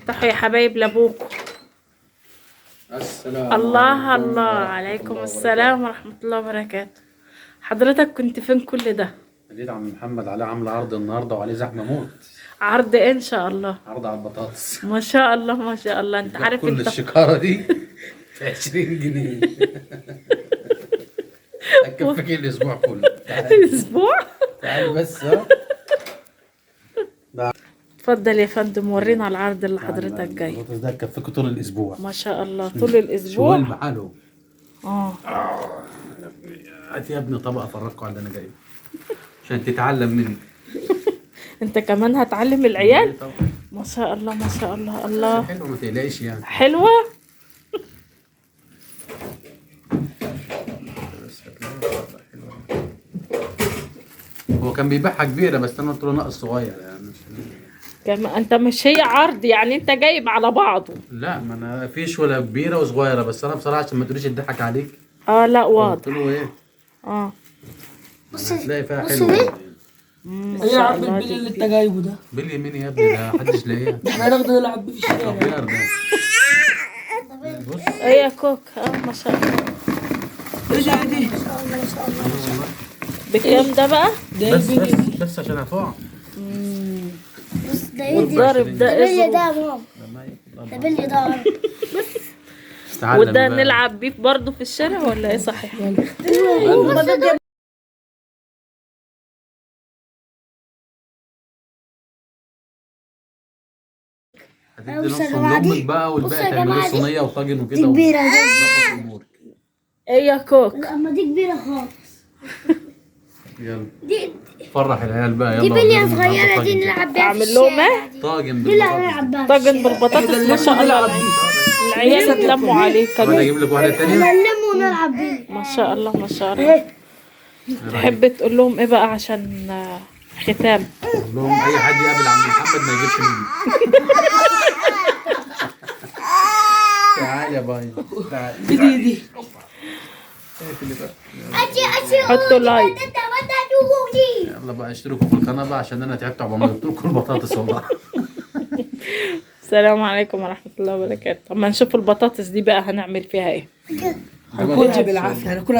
افتحوا يا حبايب لابوكم. السلام الله عليكم الله ورحمة عليكم الله السلام وبركاته. ورحمة الله وبركاته. حضرتك كنت فين كل ده؟ جيت عم محمد عليه عامل عرض النهارده وعليه زحمة موت. عرض ايه ان شاء الله؟ عرض على البطاطس. ما شاء الله ما شاء الله. انت بيبيع عارف كل انت الشكارة دي ب 20 جنيه. هتكفيك الأسبوع كله. تعالي اسبوع. تعالي بس ها. اتفضل يا فندم ورينا العرض اللي تعالي بقى، حضرتك جاي. البطاطس ده هتكفيك طول الأسبوع. ما شاء الله طول شوال الاسبوع. بحاله. اه هات يا ابني طبق افرجكوا على اللي انا جايبه عشان تتعلم مني. انت كمان هتعلم العيال؟ إيه طبعا. ما شاء الله ما شاء الله. الله حلو ما تقلقش يعني. حلوة. بس هتلاقيها حلوة. هو كان بيبيعها كبيرة بس أنا قلت له ناقص صغير يعني كمان انت مش هي عرض يعني انت جايب على بعضه. لا ما أنا فيش ولا كبيرة وصغيرة بس أنا بصراحة عشان ما تقوليش الضحك عليك اه لا قلت واضح. له إيه اه هتلاقي فيها بص حلو. دي. ما ايه يا شاء عم الله البلي اللي دي. انت جايبه ده؟ باليمين يا ابني ده محدش لاقيها. احنا هناخده نلعب بيه في الشارع. غير ده. بص ايه يا كوك. اه ما شاء الله. ايش دي؟ بكام ده بقى؟ ده بس البلي بس دي. بس عشان هفوع. بص ده ايه دي؟ والضرب ده ده بلي إزرو. ده يا ماما، ده بلي ده. وده نلعب بيه برضه في الشارع ولا ايه صحيح؟ هتدي بص يا نصهم جماعة لأمك دي. بقى بص والباقي يا تعمليه جماعة دي. صينية وطاجن وكده دي كبيرة دي. وظبط أمورك. ايه يا كوك؟ لا اما دي كبيرة خالص. يلا دي فرح العيال بقى يلا. دي بلية وريهم النهاردة صغيرة دي طاجن. نلعب بيها في أعمل لهم الشارع. إيه؟ طاجن دي اللي بالبطاطس. هنلعب بيها في طاجن الشارع. بالبطاطس ما شاء الله. العيال اتلموا عليك وانا كمان. اجيب لك واحده تانية. نلم ونلعب بيه. ما شاء الله ما شاء الله. تحب تقول لهم ايه بقى عشان ختام؟ اقول لهم اي حد يقابل عم محمد ما يجيبش مني. تعال يا باي تعال. دي حطوا لايك. يلا بقى اشتركوا في القناه بقى عشان انا تعبت عقبال ما جبت لكم البطاطس والله. السلام عليكم ورحمة الله وبركاته. اما نشوف البطاطس دي بقى هنعمل فيها ايه. هناكلها بالعافيه، هناكلها